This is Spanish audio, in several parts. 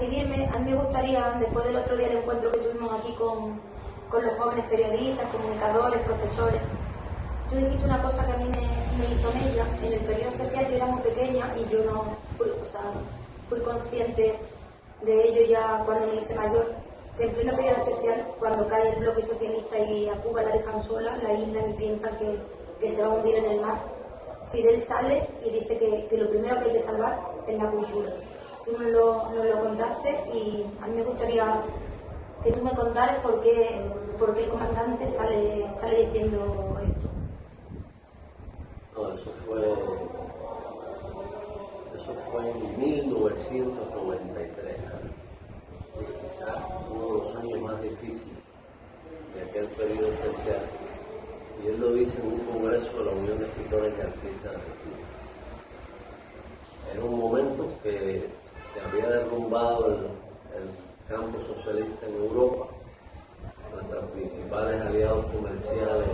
recibirme. A mí me gustaría, después del otro día del encuentro que tuvimos aquí con los jóvenes periodistas, comunicadores, profesores, tú dijiste una cosa que a mí me hizo mella. En el periodo especial yo era muy pequeña y yo no fui consciente de ello ya cuando me hice mayor, que en pleno periodo especial, cuando cae el bloque socialista y a Cuba la dejan sola, la aíslan y piensan que se va a hundir en el mar, Fidel sale y dice que lo primero que hay que salvar es la cultura. Tú nos lo contaste y a mí me gustaría que tú me contaras por qué el comandante sale diciendo esto. No, eso fue en 1993, quizás uno de los años más difíciles de aquel periodo especial, y él lo dice en un congreso de la Unión de Escritores y Artistas de Cuba. Era un momento que se había derrumbado el campo socialista en Europa, nuestros principales aliados comerciales,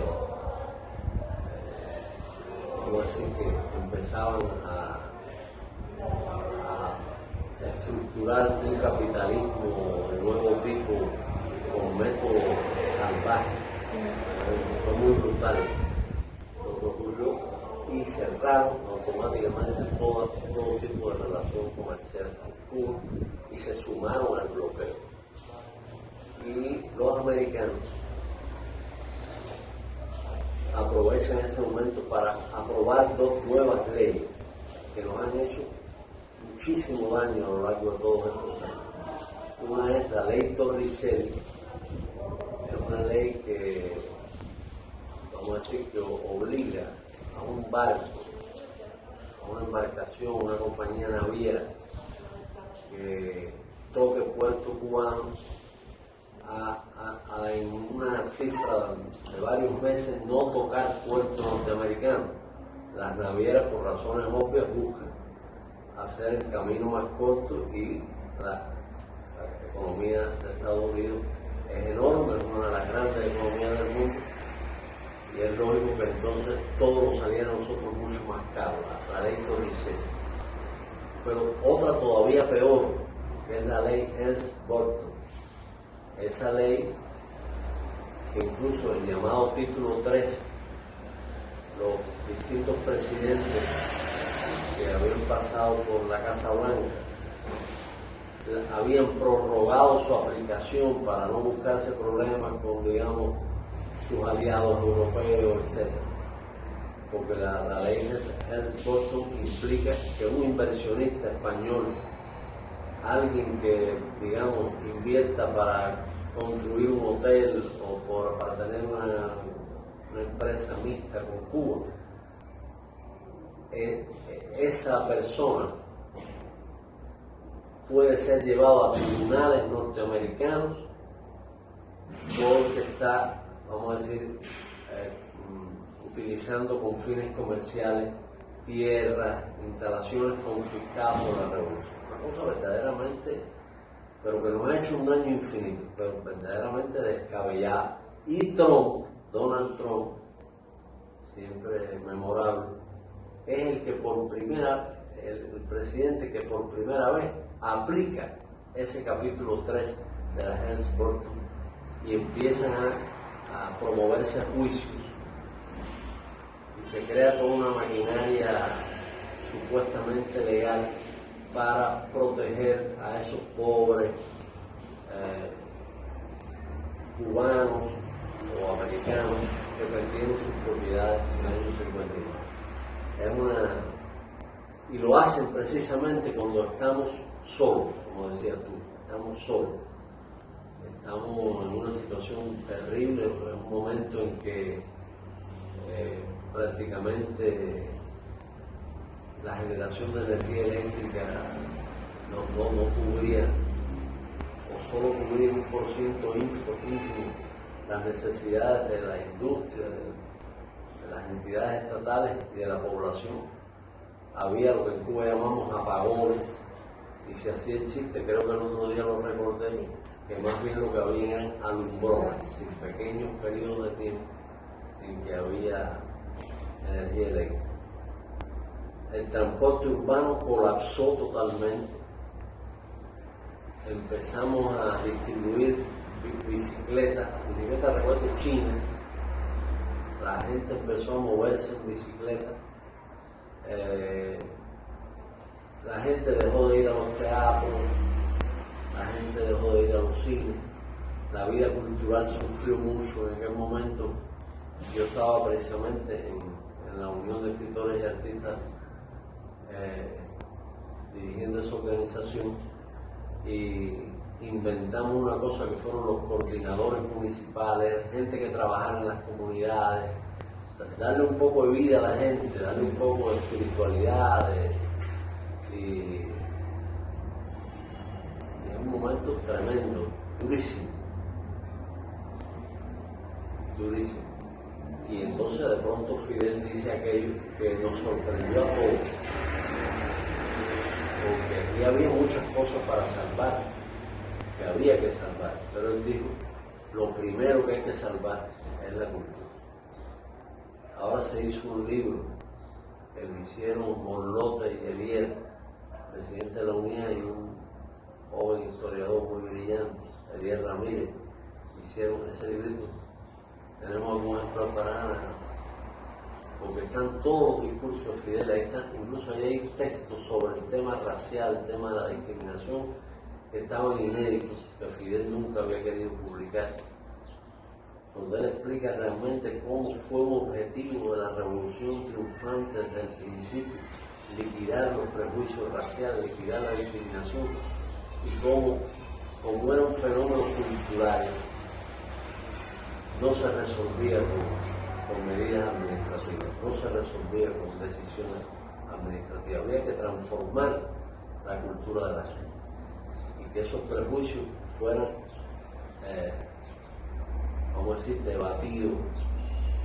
vamos a decir que empezaban a estructurar un capitalismo de nuevo tipo con métodos salvajes. Fue muy brutal lo que ocurrió y cerraron automáticamente todo tipo de relación comercial con Cuba y se sumaron al bloqueo. Y los americanos aprovechan ese momento para aprobar dos nuevas leyes que nos han hecho muchísimo daño a lo largo de todos estos años. Una es la ley Torricelli, es una ley que, vamos a decir, que obliga a un barco, a una embarcación, a una compañía naviera que toque puerto cubano en una cifra de varios meses no tocar puerto norteamericano. Las navieras, por razones obvias, buscan hacer el camino más corto y la economía de Estados Unidos es enorme, es una de las grandes economías del mundo y es lógico que entonces todo nos saliera a nosotros mucho más caro, la ley Torricelli. Pero otra todavía peor, que es la ley Helms-Burton. Esa ley, que incluso el llamado título 3, los distintos presidentes que habían pasado por la Casa Blanca habían prorrogado su aplicación para no buscarse problemas con, digamos, sus aliados europeos, etc. Porque la ley Helms-Burton implica que un inversionista español, alguien que, digamos, invierta para construir un hotel o para tener una empresa mixta con Cuba, esa persona puede ser llevado a tribunales norteamericanos porque está, vamos a decir, utilizando con fines comerciales tierras, instalaciones confiscadas por la revolución. Una cosa verdaderamente, pero que nos ha hecho un daño infinito, pero verdaderamente descabellada. Y Trump, Donald Trump, siempre memorable, es el presidente que por primera vez aplica ese capítulo 3 de la Helms-Burton y empiezan a promoverse juicios y se crea toda una maquinaria supuestamente legal para proteger a esos pobres cubanos o americanos que perdieron sus propiedades en el año 59. Y lo hacen precisamente cuando estamos solos, como decías tú, estamos solos. Estamos en una situación terrible, en un momento en que prácticamente la generación de energía eléctrica no cubría, o solo cubría un por ciento ínfimo las necesidades de la industria, de las entidades estatales y de la población. Había lo que en Cuba llamamos apagones, y si así existe, creo que el otro día lo recordé, que más bien lo que había eran alumbrones, pequeños periodos de tiempo en que había energía eléctrica. El transporte urbano colapsó totalmente. empezamos a distribuir bicicletas, recuerdo, chinas. La gente empezó a moverse en bicicleta. La gente dejó de ir a los teatros, la gente dejó de ir a los cines. La vida cultural sufrió mucho en aquel momento. Yo estaba precisamente en la Unión de Escritores y Artistas dirigiendo esa organización, y inventamos una cosa que fueron los coordinadores municipales, gente que trabajara en las comunidades, darle un poco de vida a la gente, darle un poco de espiritualidad, y es un momento tremendo, durísimo. Y entonces de pronto Fidel dice aquello que nos sorprendió a todos, porque aquí había muchas cosas para salvar, que había que salvar, pero él dijo, lo primero que hay que salvar es la cultura. Ahora se hizo un libro que lo hicieron Morlota y Elier, presidente de la UNIA, y un joven historiador muy brillante, Elier Ramírez, hicieron ese librito. Tenemos algunas preparadas, porque están todos los discursos de Fidel, ahí están, incluso ahí hay textos sobre el tema racial, el tema de la discriminación, que estaban inéditos, que Fidel nunca había querido publicar, donde él explica realmente cómo fue un objetivo de la revolución triunfante desde el principio, liquidar los prejuicios raciales, liquidar la discriminación, y cómo eran fenómenos culturales, no se resolvía con medidas administrativas, no se resolvía con decisiones administrativas. Había que transformar la cultura de la gente y que esos prejuicios fueran, vamos a decir, debatidos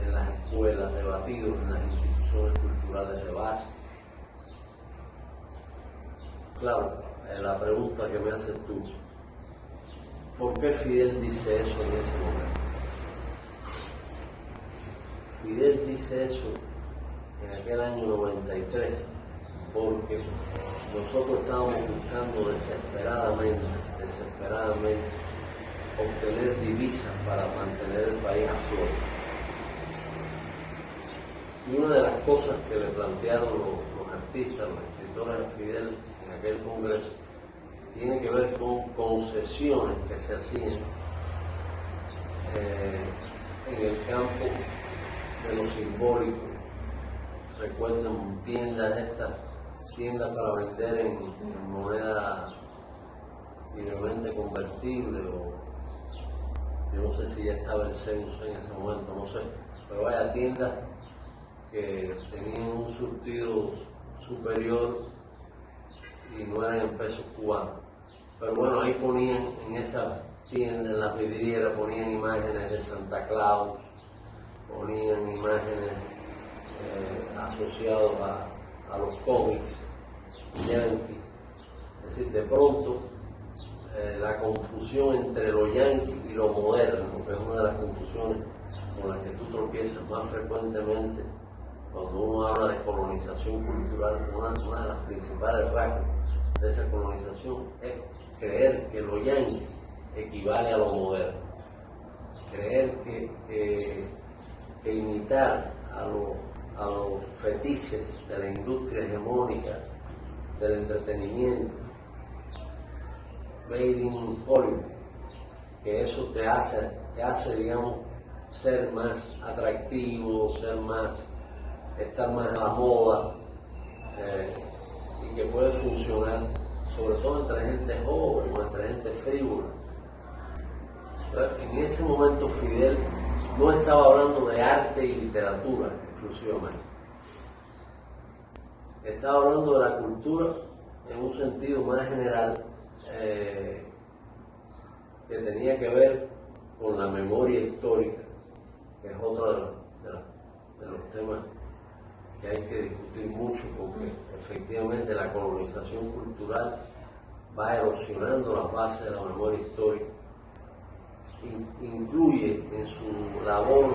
en las escuelas, debatidos en las instituciones culturales de base. Claro, la pregunta que me haces tú, ¿por qué Fidel dice eso en ese momento? Fidel dice eso en aquel año 93 porque nosotros estábamos buscando desesperadamente obtener divisas para mantener el país a flote. Y una de las cosas que le plantearon los artistas, los escritores de Fidel en aquel congreso, tiene que ver con concesiones que se hacían en el campo de lo simbólico. Recuerdan tiendas para vender en moneda libremente convertible, o yo no sé si ya estaba el censo en ese momento, no sé, pero vaya, tiendas que tenían un surtido superior y no eran en pesos cubanos. Pero bueno, ahí ponían en esa tienda, en las vidrieras, ponían imágenes de Santa Claus, ponían imágenes asociadas a los cómics yanquis. Es decir, de pronto la confusión entre lo yanqui y lo moderno, que es una de las confusiones con las que tú tropiezas más frecuentemente cuando uno habla de colonización cultural. Una de las principales rasgos de esa colonización es creer que lo yanqui equivale a lo moderno, creer que imitar a los fetiches de la industria hegemónica del entretenimiento, made in Hollywood, que eso te hace, digamos, ser más atractivo, estar más a la moda, y que puede funcionar sobre todo entre gente joven o entre gente frívola. En ese momento Fidel no estaba hablando de arte y literatura exclusivamente, estaba hablando de la cultura en un sentido más general, que tenía que ver con la memoria histórica, que es otro de los temas que hay que discutir mucho, porque efectivamente la colonización cultural va erosionando las bases de la memoria histórica. Incluye en su labor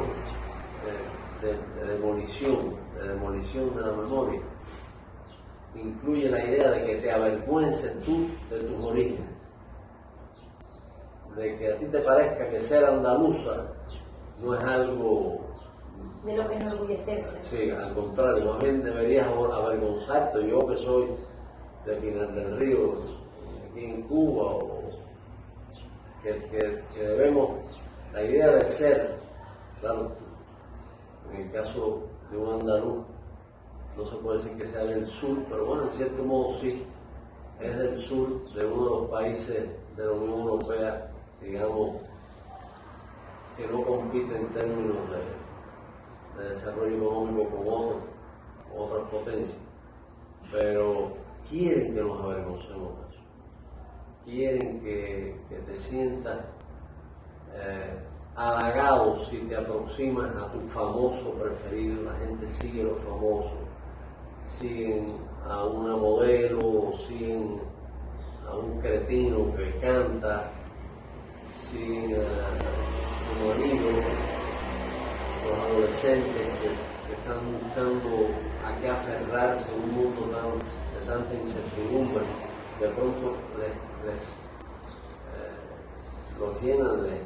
de demolición de la memoria, incluye la idea de que te avergüences tú de tus orígenes, de que a ti te parezca que ser andaluza no es algo de lo que enorgullecerse. Sí, al contrario, más bien deberías avergonzarte. Yo que soy de Pinar del Río, aquí en Cuba, o que debemos, la idea de ser, claro, en el caso de un andaluz, no se puede decir que sea del sur, pero bueno, en cierto modo sí, es del sur de uno de los países de la Unión Europea, digamos, que no compite en términos de desarrollo económico con otras potencias, pero quieren que nos avergoncemos de eso, quieren que te sientas halagado si te aproximas a tu famoso preferido. La gente sigue los famosos, siguen a una modelo, siguen a un cretino que canta, siguen a un amigo, los adolescentes que están buscando a qué aferrarse en un mundo de tanta incertidumbre. De pronto los llenan de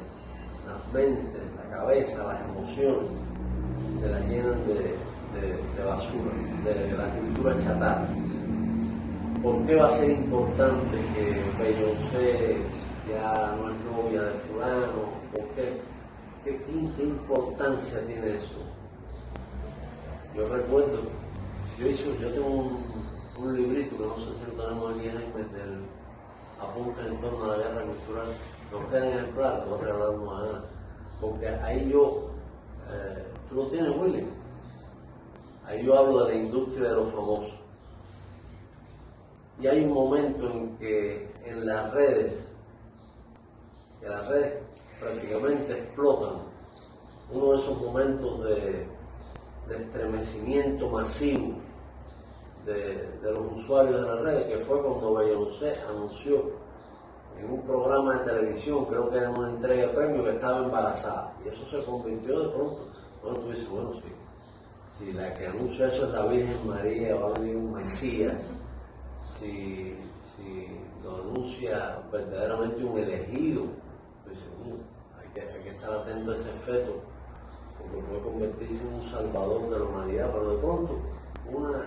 las mentes, la cabeza, las emociones, se las llenan de basura, de la cultura chatarra. ¿Por qué va a ser importante que Beyoncé ya no es novia de fulano? ¿Por qué? ¿Qué importancia tiene eso? Yo recuerdo, yo tengo un librito que no sé si lo tenemos aquí, Jaime, del apunte en torno a la guerra cultural. Nos quedan ejemplares, no regalamos a nada. Porque ahí tú lo tienes, William. Ahí yo hablo de la industria de los famosos. Y hay un momento en que en las redes prácticamente explotan. Uno de esos momentos de estremecimiento masivo de los usuarios de las redes, que fue cuando Beyoncé anunció en un programa de televisión, creo que era una entrega de premio, que estaba embarazada. Y eso se convirtió de pronto. Bueno, tú dices, bueno, si la que anuncia eso es la Virgen María, va a venir un Mesías, si lo anuncia verdaderamente un elegido, pues hay que estar atento a ese feto, porque puede convertirse en un salvador de la humanidad. Pero de pronto una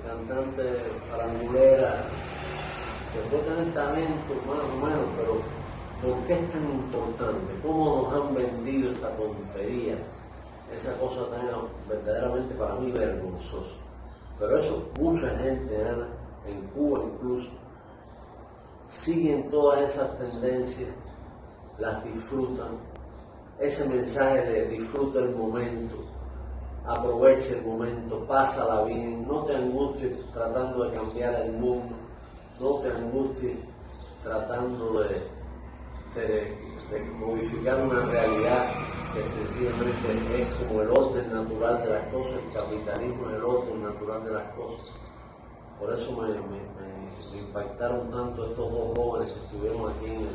cantante farandulera que puede tener talento más o menos, pero ¿por qué es tan importante? ¿Cómo nos han vendido esa tontería? Esa cosa tan verdaderamente para mí vergonzosa. Pero eso, mucha gente, Ana, en Cuba incluso, siguen todas esas tendencias, las disfrutan. Ese mensaje de disfruta el momento, aprovecha el momento, pásala bien, no te angusties tratando de cambiar el mundo, no te angusties tratando de modificar una realidad que sencillamente es como el orden natural de las cosas. El capitalismo es el orden natural de las cosas. Por eso me impactaron tanto estos dos jóvenes que estuvieron aquí,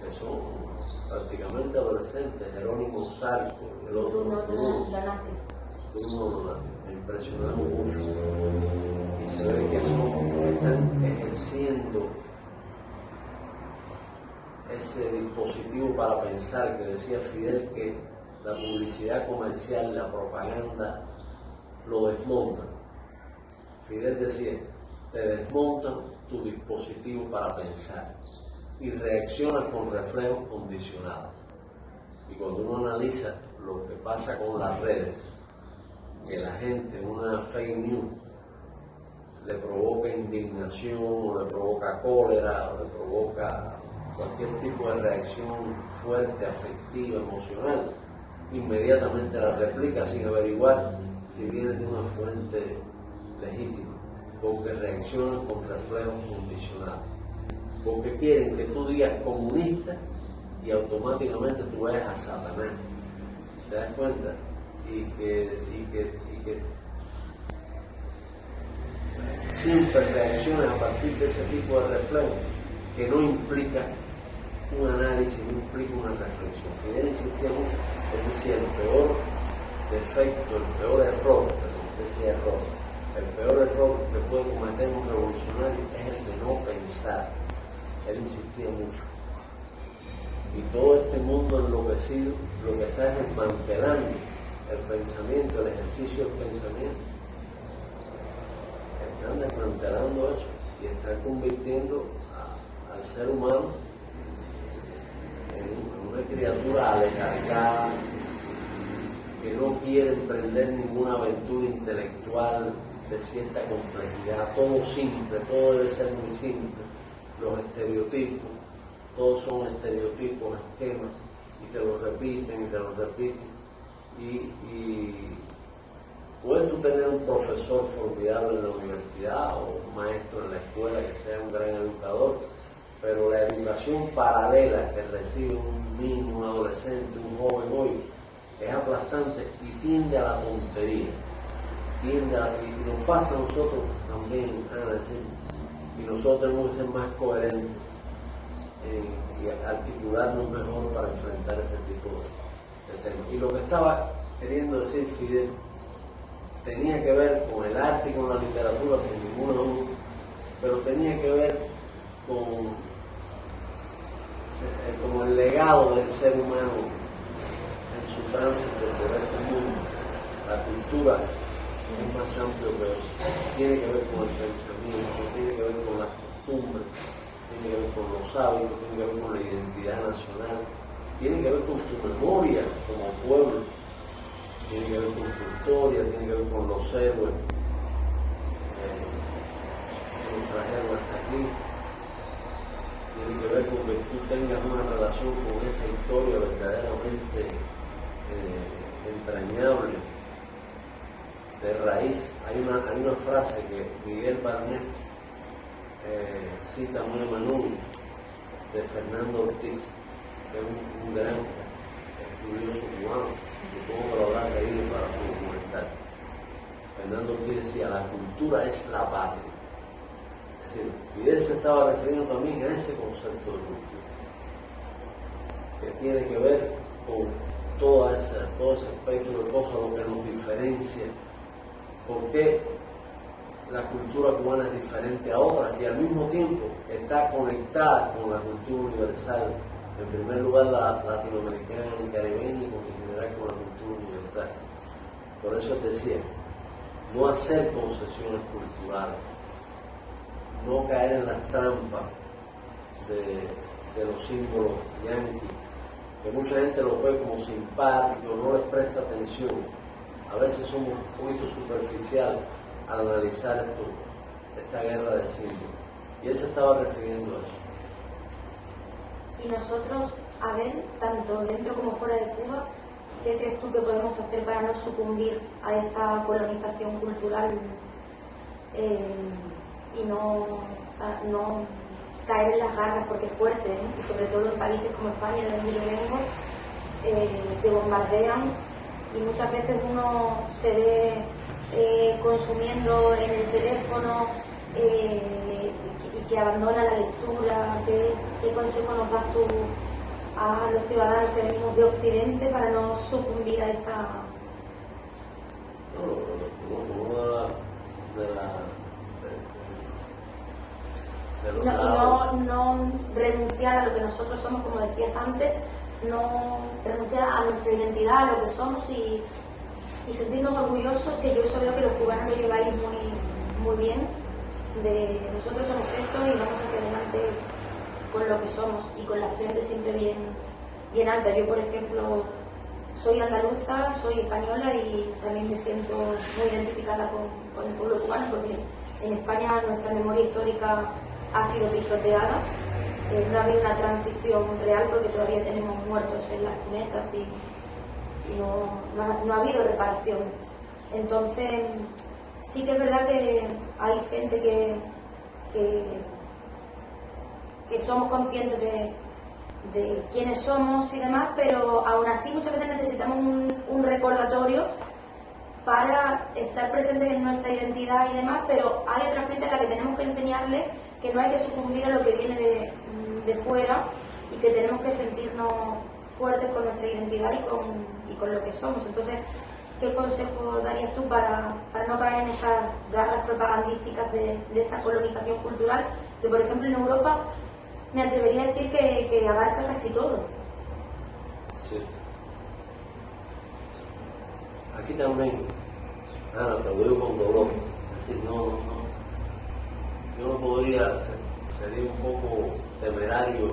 que son prácticamente adolescentes, Jerónimo Sarco y el otro Bruno Donati. Me impresionaron mucho. Y se ve que están ejerciendo ese dispositivo para pensar, que decía Fidel, que la publicidad comercial, la propaganda, lo desmontan. Fidel decía, te desmontan tu dispositivo para pensar y reaccionas con reflejos condicionados. Y cuando uno analiza lo que pasa con las redes, que la gente, una fake news, le provoca indignación, o le provoca cólera, o le provoca cualquier tipo de reacción fuerte, afectiva, emocional, inmediatamente la replica sin averiguar si viene de una fuente legítima, porque reaccionan con reflejos condicionados, porque quieren que tú digas comunista y automáticamente tú vayas a Satanás. ¿Te das cuenta? Y que siempre reacciones a partir de ese tipo de reflejos que no implica un análisis, no implica una reflexión. Fidel insistía mucho, él decía el peor defecto, el peor error, el peor error que puede cometer un revolucionario es el de no pensar. él insistía mucho. Y todo este mundo enloquecido lo que está es desmantelando el pensamiento, el ejercicio del pensamiento. Están desmantelando eso y están convirtiendo al ser humano en una criatura aletargada que no quiere emprender ninguna aventura intelectual de cierta complejidad, todo simple, todo debe ser muy simple. Los estereotipos, todos son estereotipos, esquemas, y te lo repiten y te lo repiten. Y puedes tú tener un profesor formidable en la universidad o un maestro en la escuela que sea un gran educador, pero la educación paralela que recibe un niño, un adolescente, un joven hoy es aplastante y tiende a la tontería. Y nos pasa a nosotros también, Ana, y nosotros tenemos que ser más coherentes y articularnos mejor para enfrentar ese tipo de temas. Y lo que estaba queriendo decir Fidel tenía que ver con el arte y con la literatura sin ninguna duda, pero tenía que ver con el legado del ser humano en su tránsito por este mundo. La cultura es más amplio que eso. Tiene que ver con el pensamiento, tiene que ver con las costumbres, tiene que ver con los hábitos, tiene que ver con la identidad nacional, tiene que ver con tu memoria como pueblo, tiene que ver con tu historia, tiene que ver con los héroes que nos trajeron hasta aquí, tiene que ver con que tú tengas una relación con esa historia verdaderamente entrañable, de raíz. Hay una frase que Miguel Barnet cita muy a menudo de Fernando Ortiz, que es un gran estudioso cubano, supongo que lo habrá leído para documentar. Fernando Ortiz decía: la cultura es la patria. Es decir, Fidel se estaba refiriendo también a ese concepto de cultura, que tiene que ver con todo ese espectro de cosas, lo que nos diferencia, por qué la cultura cubana es diferente a otras y al mismo tiempo está conectada con la cultura universal, en primer lugar la latinoamericana y caribeña, y en general con la cultura universal. Por eso él decía: no hacer concesiones culturales, no caer en las trampas de los símbolos yanquis, que mucha gente lo ve como simpático, no les presta atención. A veces somos un poquito superficiales al analizar esta guerra de símbolos. Y él se estaba refiriendo a eso. Y nosotros, a ver, tanto dentro como fuera de Cuba, ¿qué crees tú que podemos hacer para no sucumbir a esta colonización cultural y no caer en las garras? Porque es fuerte, ¿eh? Y sobre todo en países como España, de donde yo vengo, te bombardean y muchas veces uno se ve consumiendo en el teléfono y que abandona la lectura. ¿Qué consejo nos das tú a los ciudadanos que venimos de Occidente para no sucumbir a esta... No renunciar a lo que nosotros somos, como decías antes, no renunciar a nuestra identidad, a lo que somos y sentirnos orgullosos, que yo eso veo que los cubanos lo lleváis muy bien, de nosotros somos esto y vamos hacia adelante con lo que somos y con la frente siempre bien alta. Yo, por ejemplo, soy andaluza, soy española y también me siento muy identificada con el pueblo cubano, porque en España nuestra memoria histórica ha sido pisoteada. No ha habido una transición real porque todavía tenemos muertos en las cunetas y no ha habido reparación. Entonces, sí que es verdad que hay gente que somos conscientes de quiénes somos y demás, pero aún así muchas veces necesitamos un recordatorio para estar presentes en nuestra identidad y demás, pero hay otra gente a la que tenemos que enseñarle que no hay que sucumbir a lo que viene de fuera y que tenemos que sentirnos fuertes con nuestra identidad y con lo que somos. Entonces, ¿qué consejo darías tú para no caer en esas garras propagandísticas de esa colonización cultural? Que, por ejemplo, en Europa me atrevería a decir que abarca casi todo. Sí. Aquí también, Ana, te lo digo con dolor, es decir, yo no podría, sería un poco temerario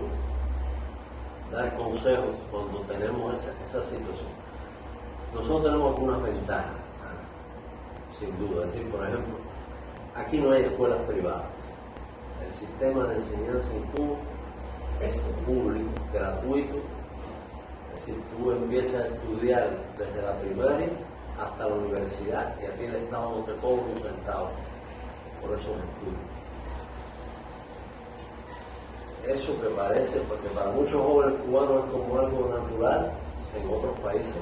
dar consejos cuando tenemos esa situación. Nosotros tenemos algunas ventajas, sin duda. Es decir, por ejemplo, aquí no hay escuelas privadas. El sistema de enseñanza en Cuba es público, gratuito. Es decir, tú empiezas a estudiar desde la primaria hasta la universidad y aquí el Estado no te cobra un centavo por esos estudios. Eso que parece, porque para muchos jóvenes cubanos es como algo natural, en otros países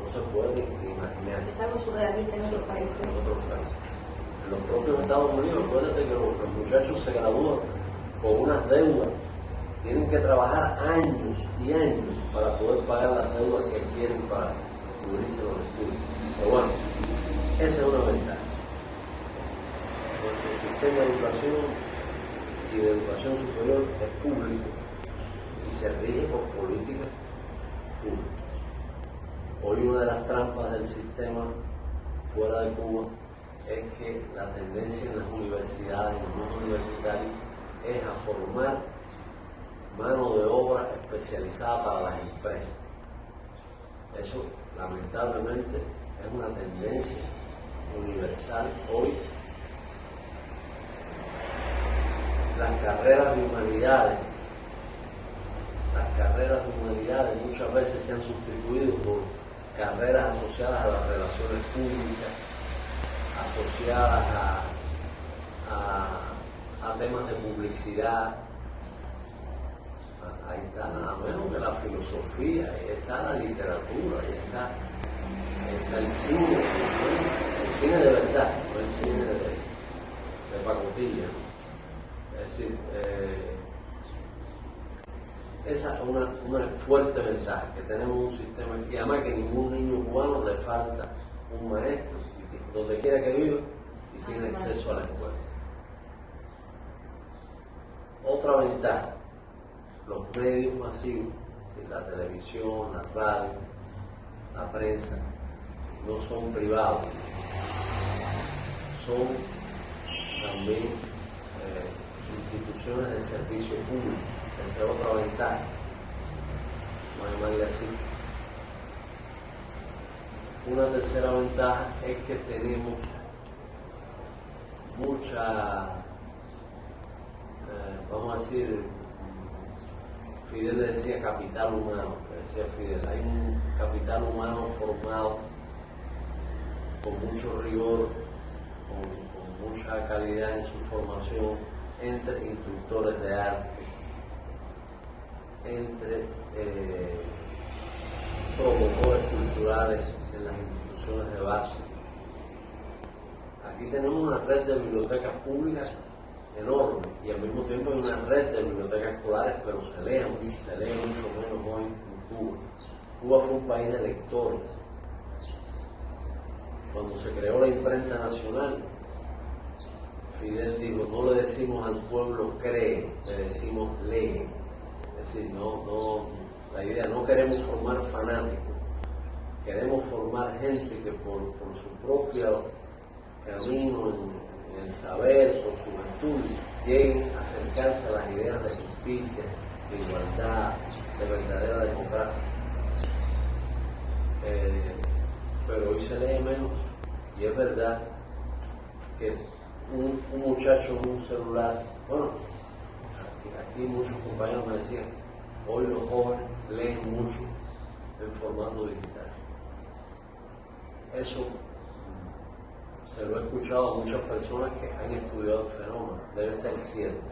no se puede ni imaginar. Es algo surrealista en otros países. En los propios Estados Unidos, acuérdate que los muchachos se gradúan con unas deudas, tienen que trabajar años y años para poder pagar las deudas que quieren para cubrirse los estudios. Pero bueno, esa es una ventaja. Nuestro sistema de educación y de educación superior es público y se rige por políticas públicas. Hoy una de las trampas del sistema fuera de Cuba es que la tendencia en las universidades, en los mundos universitarios, es a formar mano de obra especializada para las empresas. Eso, lamentablemente, es una tendencia universal hoy. Las carreras de humanidades muchas veces se han sustituido por carreras asociadas a las relaciones públicas, asociadas a temas de publicidad. Ahí está nada menos que la filosofía, ahí está la literatura, ahí está el cine de verdad, no el cine de pacotilla. Es decir, esa es una fuerte ventaja, que tenemos un sistema, y además que ningún niño cubano le falta un maestro, donde quiera que viva, y tiene acceso a la escuela. Otra ventaja, los medios masivos, es decir, la televisión, la radio, la prensa, no son privados, son también instituciones de servicio público. Esa es otra ventaja, vamos a llamarle así. Una tercera ventaja es que tenemos mucha, vamos a decir, Fidel le decía capital humano, decía Fidel, hay un capital humano formado con mucho rigor, con mucha calidad en su formación, entre instructores de arte, entre promotores culturales en las instituciones de base. Aquí tenemos una red de bibliotecas públicas enorme y al mismo tiempo hay una red de bibliotecas escolares, pero se lee mucho menos hoy en Cuba. Cuba fue un país de lectores. Cuando se creó la imprenta nacional, Fidel dijo, no le decimos al pueblo cree, le decimos lee. Es decir, la idea, no queremos formar fanáticos, queremos formar gente que por su propio camino en el saber, por sus estudios, lleguen a acercarse a las ideas de justicia, de igualdad, de verdadera democracia. Pero hoy se lee menos, y es verdad que un muchacho en un celular, bueno, aquí muchos compañeros me decían, hoy los jóvenes leen mucho en formato digital. Eso se lo he escuchado a muchas personas que han estudiado el fenómeno, debe ser cierto.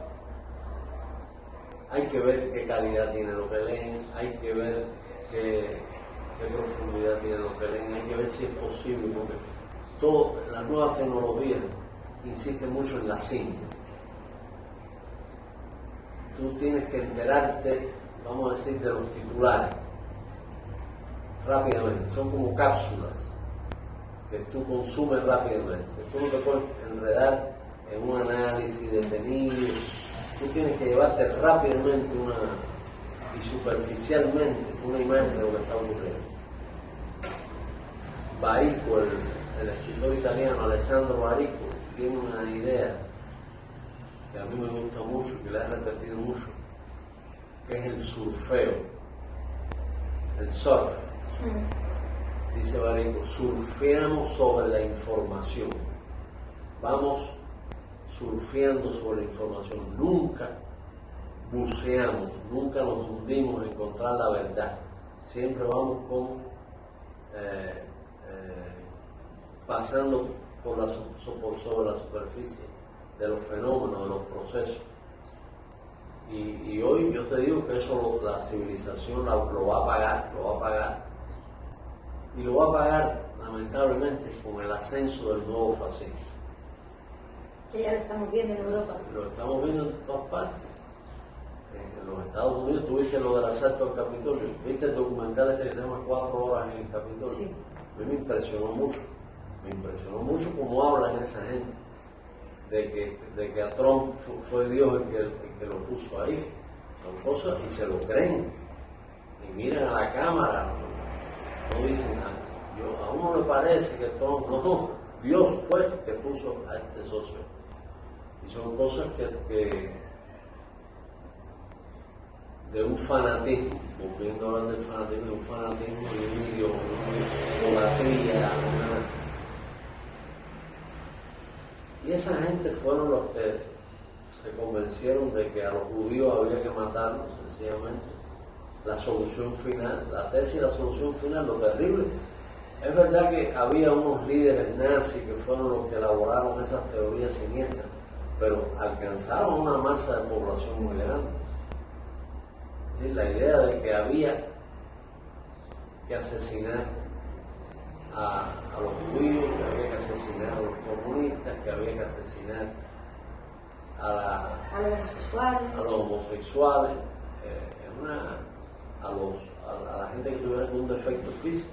Hay que ver qué calidad tiene lo que leen, hay que ver qué profundidad tiene lo que leen, hay que ver si es posible, porque las nuevas tecnologías insisten mucho en la síntesis. Tú tienes que enterarte, vamos a decir, de los titulares rápidamente, son como cápsulas que tú consumes rápidamente. Tú no te puedes enredar en un análisis detenido tú tienes que llevarte rápidamente y superficialmente una imagen de lo que está ocurriendo. Barico, el escritor italiano Alessandro Barico, tiene una idea que a mí me gusta mucho, que la he repetido mucho, que es el surfeo, el surf. Dice Barico, surfeamos sobre la información, vamos surfeando sobre la información, nunca buceamos, nunca nos hundimos en encontrar la verdad, siempre vamos pasando por sobre la superficie de los fenómenos, de los procesos. Y hoy yo te digo que eso la civilización lo va a pagar, y lo va a pagar lamentablemente con el ascenso del nuevo fascismo. Que ya lo estamos viendo en Europa. Lo estamos viendo en todas partes. En los Estados Unidos tuviste lo del asalto al Capitolio, viste el documental este que se llama 4 horas en el Capitolio. Sí. A mí me impresionó mucho cómo hablan esa gente de que a Trump fue Dios el que lo puso ahí. Son cosas y se lo creen y miran a la cámara, no dicen nada. A uno le parece que Trump, no, Dios fue el que puso a este socio. Y son cosas que de un fanatismo, volviendo a hablar del fanatismo, de un fanatismo y un idioma, una idolatría, y esa gente fueron los que se convencieron de que a los judíos había que matarlos, sencillamente. La solución final, la tesis y la solución final, lo terrible. Es verdad que había unos líderes nazis que fueron los que elaboraron esas teorías siniestras, pero alcanzaron una masa de población muy grande. ¿Sí? La idea de que había que asesinar a los judíos, que había que asesinar a los comunistas, que había que asesinar a los homosexuales, a la gente que tuviera algún defecto físico.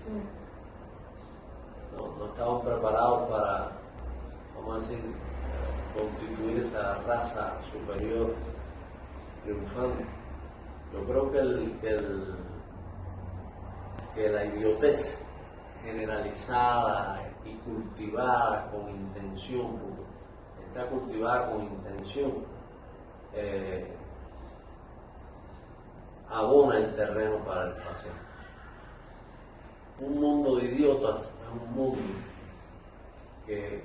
No estaban preparados para, vamos a decir, constituir esa raza superior triunfante. Yo creo que la idiotez generalizada y cultivada con intención, está cultivada con intención, abona el terreno para el fascismo. Un mundo de idiotas es un mundo que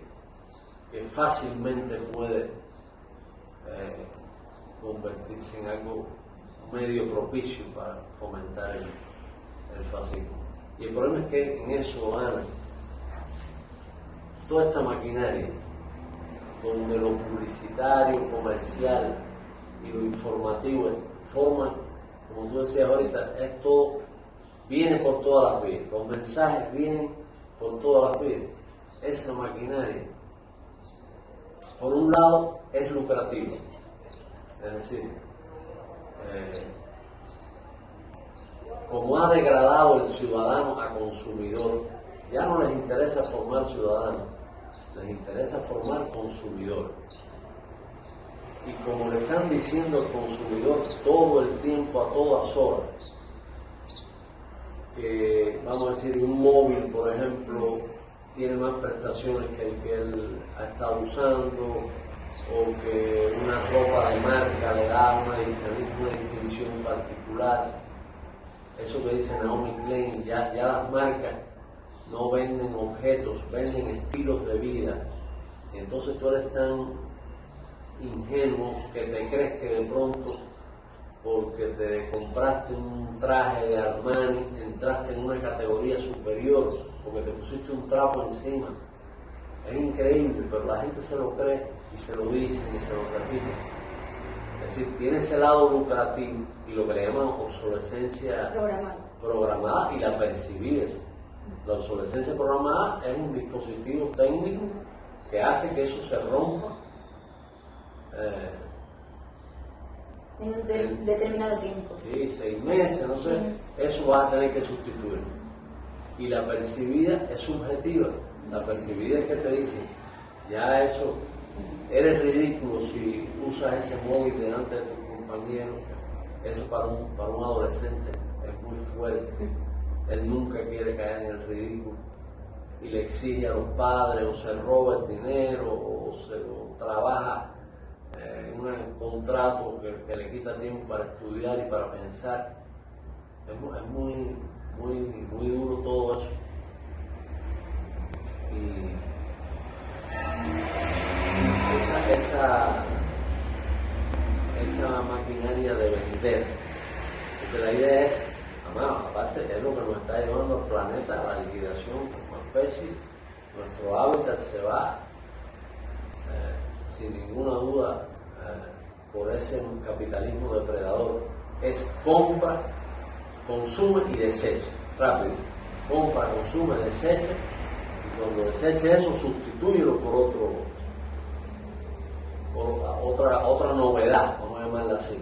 fácilmente puede convertirse en algo medio propicio para fomentar el fascismo. Y el problema es que en eso, Ana, toda esta maquinaria, donde lo publicitario, comercial y lo informativo forman, como tú decías ahorita, viene por todas las vías, los mensajes vienen por todas las vías. Esa maquinaria, por un lado, es lucrativa, es decir, como ha degradado el ciudadano a consumidor, ya no les interesa formar ciudadanos, les interesa formar consumidores. Y como le están diciendo al consumidor todo el tiempo, a todas horas, que, vamos a decir, un móvil, por ejemplo, tiene más prestaciones que el que él ha estado usando, o que una ropa de marca le da una distinción particular. Eso que dice Naomi Klein, ya las marcas no venden objetos, venden estilos de vida. Y entonces tú eres tan ingenuo que te crees que de pronto, porque te compraste un traje de Armani, entraste en una categoría superior, porque te pusiste un trapo encima. Es increíble, pero la gente se lo cree y se lo dicen y se lo repiten. Es decir, tiene ese lado lucrativo y lo que le llaman obsolescencia programada y la percibida. La obsolescencia programada es un dispositivo técnico que hace que eso se rompa en un determinado tiempo. Sí, 6 meses, no sé, eso vas a tener que sustituir. Y la percibida es subjetiva. La percibida es que te dice, ya eso, eres ridículo si usas ese móvil delante de tus compañeros, eso para un adolescente es muy fuerte. Él nunca quiere caer en el ridículo y le exige a los padres, o se roba el dinero, o trabaja en un contrato que le quita tiempo para estudiar y para pensar. Es muy duro todo eso. Y esa maquinaria de vender, porque la idea es, aparte es lo que nos está llevando al planeta a la liquidación como especie. Nuestro hábitat se va sin ninguna duda por ese capitalismo depredador. Es compra, consume y desecha, rápido. Compra, consume, desecha, y cuando deseche eso, sustitúyelo por otra novedad, vamos a llamarla así,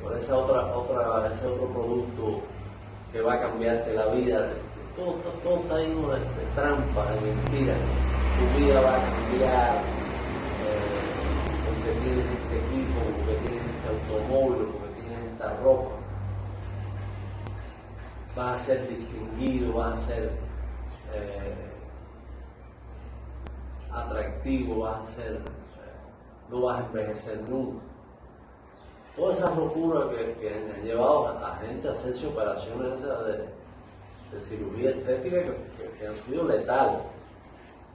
por ese otro producto que va a cambiarte la vida. Todo está lleno de trampas, de mentiras. Tu vida va a cambiar porque tienes este equipo, porque tienes este automóvil, porque tienes esta ropa. Vas a ser distinguido, vas a ser atractivo, no vas a envejecer nunca. Todas esas locuras que han llevado a gente a hacerse operaciones de cirugía estética que han sido letales.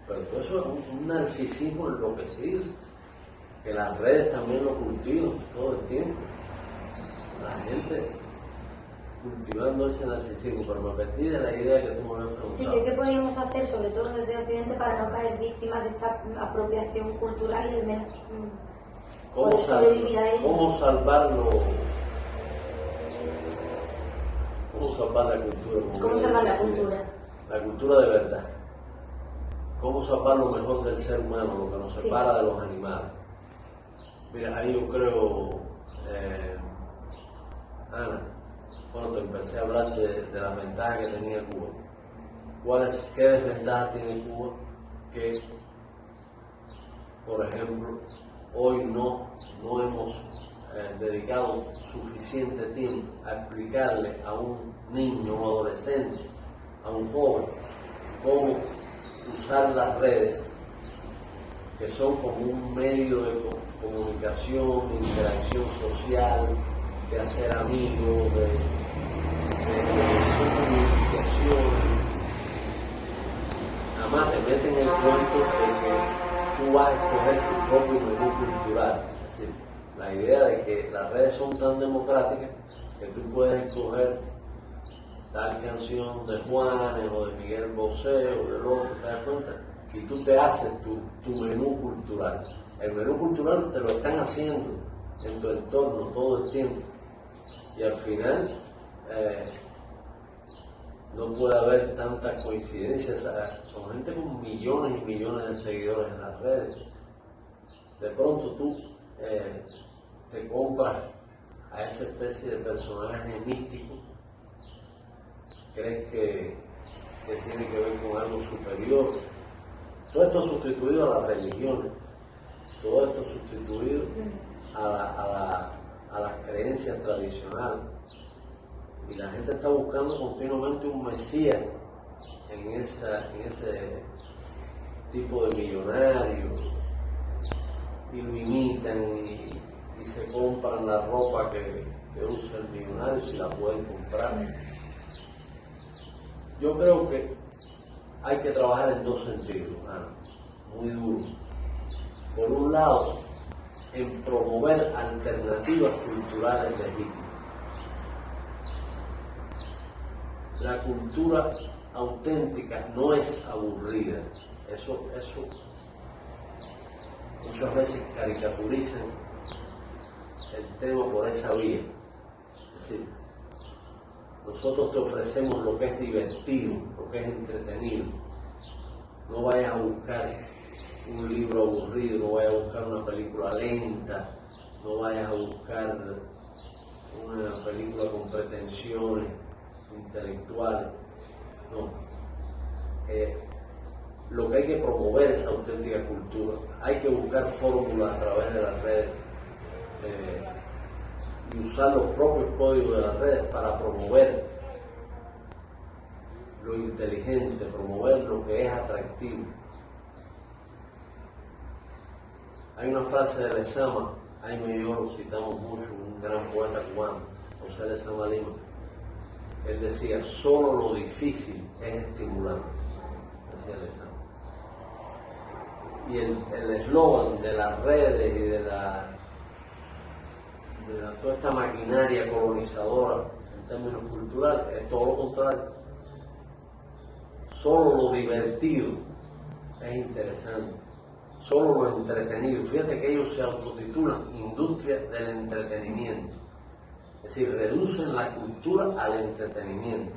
Pero todo eso es un narcisismo enloquecido, que las redes también lo cultivan todo el tiempo. La gente cultivando ese narcisismo, pero me perdí de la idea que tú me habías preguntado. Sí, que qué podríamos hacer, sobre todo desde Occidente, para no caer víctimas de esta apropiación cultural y al menos poder sobrevivir a ella. ¿Cómo salvarlo? ¿Cómo salvar la cultura? ¿Cómo salvar la cultura? La cultura de verdad. ¿Cómo salvar lo mejor del ser humano, lo que nos separa de los animales? Mira, ahí yo creo, Ana, cuando te empecé a hablar de las ventajas que tenía Cuba, ¿qué desventajas tiene Cuba? Que, por ejemplo, hoy no hemos dedicado suficiente tiempo a explicarle a un niño, un adolescente, a un joven, cómo usar las redes, que son como un medio de comunicación, de interacción social, de hacer amigos, de iniciación. Nada más te meten el cuento de que tú vas a escoger tu propio menú cultural. Es decir, la idea de que las redes son tan democráticas que tú puedes escoger tal canción de Juanes o de Miguel Bosé o del otro, ¿te das cuenta? Y tú te haces tu menú cultural. El menú cultural te lo están haciendo en tu entorno todo el tiempo. Y al final no puede haber tantas coincidencias. Son gente con millones y millones de seguidores en las redes. De pronto tú te compras a esa especie de personaje místico, crees que tiene que ver con algo superior. Todo esto sustituido a las religiones, todo esto sustituido a las creencias tradicionales. Y la gente está buscando continuamente un mesías en ese tipo de millonario, y lo imitan y se compran la ropa que usa el millonario si la pueden comprar. Yo creo que hay que trabajar en dos sentidos, muy duro. Por un lado, en promover alternativas culturales legítimas. La cultura auténtica no es aburrida. Eso muchas veces caricaturizan el tema por esa vía. Es decir, nosotros te ofrecemos lo que es divertido, lo que es entretenido. No vayas a buscar un libro aburrido, no vayas a buscar una película lenta, no vayas a buscar una película con pretensiones intelectuales. No. lo que hay que promover es auténtica cultura. Hay que buscar fórmulas a través de las redes y usar los propios códigos de las redes para promover lo inteligente, promover lo que es atractivo. Hay una frase de Lezama, Jaime y yo lo citamos mucho, un gran poeta cubano, José Lezama Lima. Él decía, solo lo difícil es estimulante, decía Lezama. Y el eslogan de las redes y de toda esta maquinaria colonizadora en términos culturales es todo lo contrario. Solo lo divertido es interesante, solo lo entretenido. Fíjate que ellos se autotitulan industria del entretenimiento. Es decir, reducen la cultura al entretenimiento,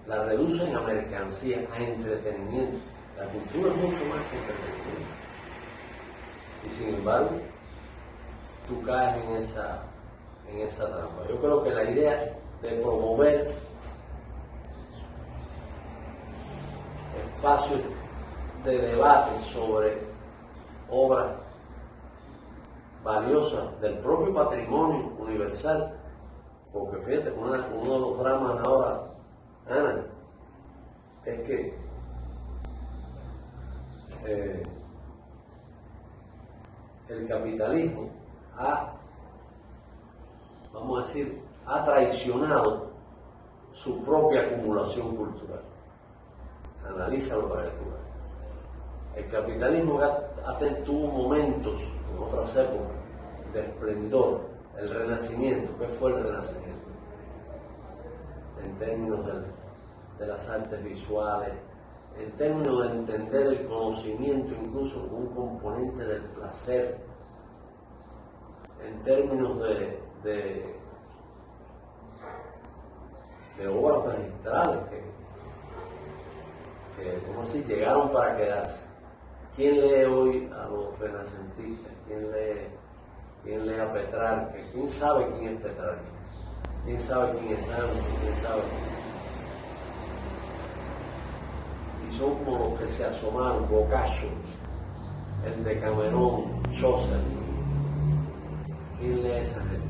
la reducen a mercancía, a entretenimiento. La cultura es mucho más que entretenimiento. Y sin embargo, tú caes en esa trampa. Yo creo que la idea de promover espacios de debate sobre obras valiosas del propio patrimonio universal, porque fíjate, uno de los dramas ahora, Ana, es que el capitalismo vamos a decir, ha traicionado su propia acumulación cultural. Analízalo para que tú veas. El capitalismo tuvo momentos, en otras épocas, de esplendor, el Renacimiento. ¿Qué fue el Renacimiento? En términos de las artes visuales, en términos de entender el conocimiento incluso como un componente del placer, en términos de obras magistrales que ¿cómo así? Llegaron para quedarse. ¿Quién lee hoy a los renacentistas? ¿Quién lee a Petrarca? ¿Quién sabe quién es Petrarca? ¿Quién sabe quién es Dante? ¿Quién sabe? Y son como los que se asomaron, Boccaccio, el Decamerón, Chaucer. ¿Quién lee esa gente?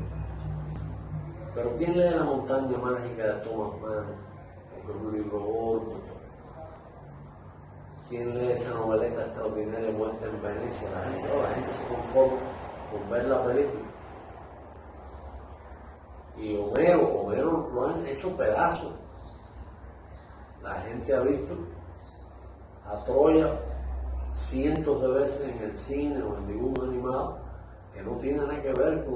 Pero ¿quién lee La montaña mágica de Thomas Mann? Que es un libro gordo. ¿Quién lee esa noveleta extraordinaria Muerte en Venecia? La gente se conforma con ver la película. Y Homero lo han hecho pedazos. La gente ha visto a Troya cientos de veces en el cine o en dibujos animados que no tiene nada que ver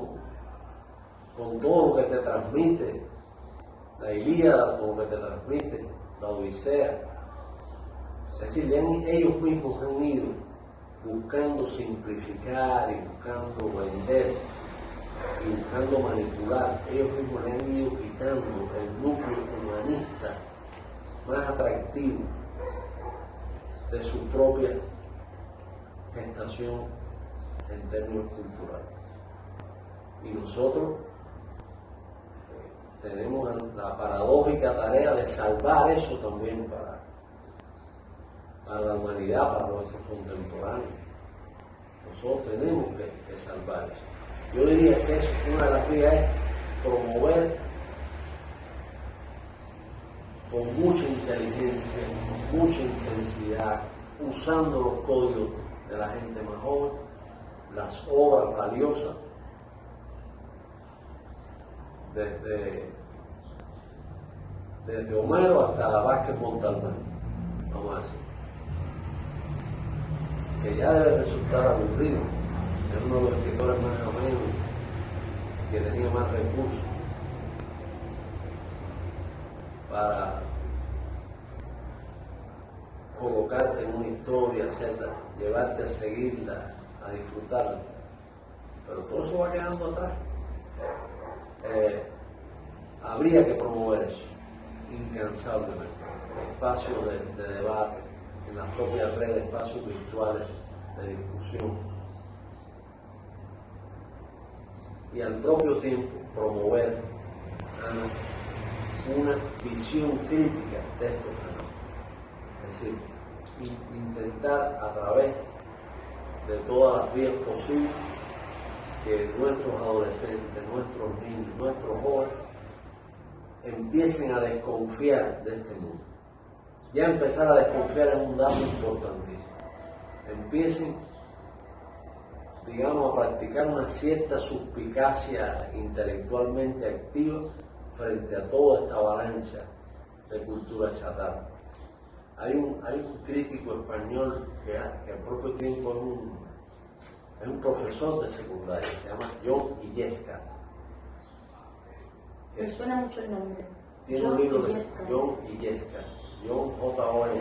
con todo lo que te transmite la Ilíada, con lo que te transmite la Odisea. Es decir, ellos mismos han ido buscando simplificar y buscando vender y buscando manipular. Ellos mismos le han ido quitando el núcleo humanista más atractivo de su propia gestación en términos culturales. Y nosotros tenemos la paradójica tarea de salvar eso también para la humanidad, para nuestros contemporáneos. Nosotros tenemos que salvar eso. Yo diría que eso, una de las vías es promover con mucha inteligencia, con mucha intensidad, usando los códigos de la gente más joven, las obras valiosas, desde Homero hasta Vázquez Montalbán, vamos a decir, que ya debe resultar aburrido. Es uno de los escritores más amenos, que tenía más recursos para colocarte en una historia, hacerla, llevarte a seguirla, a disfrutarla. Pero todo eso va quedando atrás. Habría que promover eso, incansablemente. Espacios de debate, en las propias redes, espacios virtuales de discusión. Y al propio tiempo promover una visión crítica de estos fenómenos. Es decir, intentar a través de todas las vías posibles que nuestros adolescentes, nuestros niños, nuestros jóvenes empiecen a desconfiar de este mundo. Ya empezar a desconfiar es un dato importantísimo. Empiecen, digamos, a practicar una cierta suspicacia intelectualmente activa frente a toda esta avalancha de cultura chatarra. Hay un crítico español que al propio tiempo es un profesor de secundaria, se llama John Illescas. Me suena mucho el nombre. Tiene un libro de John Illescas, John J.O.N.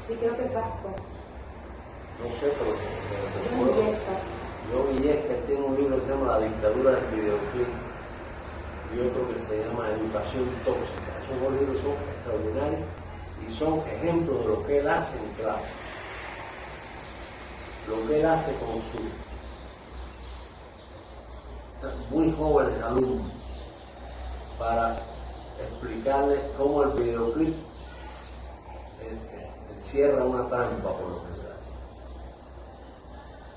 Sí, creo que es vasco. No sé, pero John Illescas. John Illescas tiene un libro que se llama La dictadura del videoclip y otro que se llama Educación tóxica. Esos dos libros son extraordinarios y son ejemplos de lo que él hace en clase, lo que él hace con sus muy jóvenes alumnos para explicarles cómo el videoclip encierra una trampa por lo general.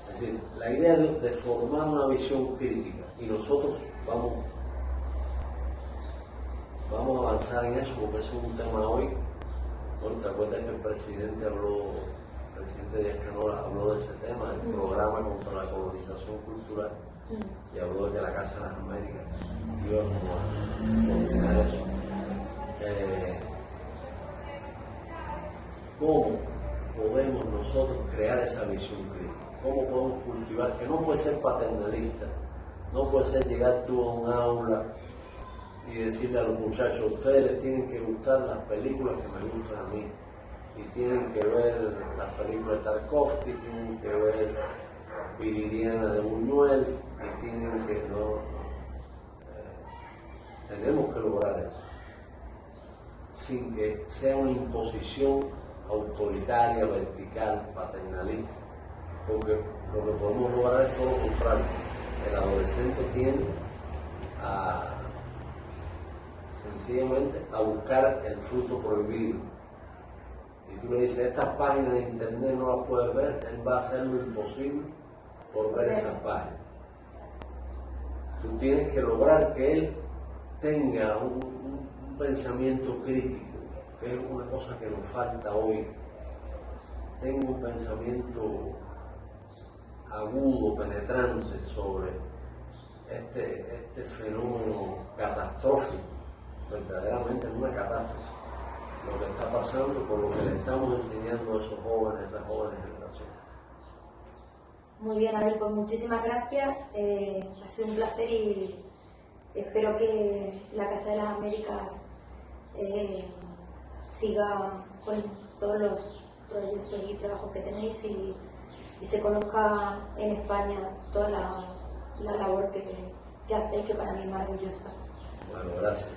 Es decir, la idea de formar una visión crítica, y nosotros vamos a avanzar en eso porque eso es un tema hoy. Bueno, ¿te acuerdas que el presidente Díaz Canel habló de ese tema, del programa contra la colonización cultural, y habló de que la Casa de las Américas iba como a coordinar eso? ¿Cómo podemos nosotros crear esa visión crítica? ¿Cómo podemos cultivar? Que no puede ser paternalista, no puede ser llegar tú a un aula y decirle a los muchachos, ustedes les tienen que gustar las películas que me gustan a mí, y tienen que ver las películas de Tarkovsky, tienen que ver Viridiana de Buñuel, y tienen que tenemos que lograr eso, sin que sea una imposición autoritaria, vertical, paternalista, porque lo que podemos lograr es todo lo contrario. El adolescente tiende sencillamente a buscar el fruto prohibido. Y tú le dices, estas páginas de internet no las puedes ver, él va a hacer lo imposible por ver esas páginas. Tú tienes que lograr que él tenga un pensamiento crítico, que es una cosa que nos falta hoy. Tenga un pensamiento agudo, penetrante sobre este fenómeno catastrófico. Verdaderamente es una catástrofe lo que está pasando con lo que le estamos enseñando a esos jóvenes, a esas jóvenes generaciones. Muy bien, Abel, pues muchísimas gracias. Ha sido un placer y espero que la Casa de las Américas siga con todos los proyectos y trabajos que tenéis y se conozca en España toda la labor que hacéis, que para mí es maravillosa. Bueno, gracias.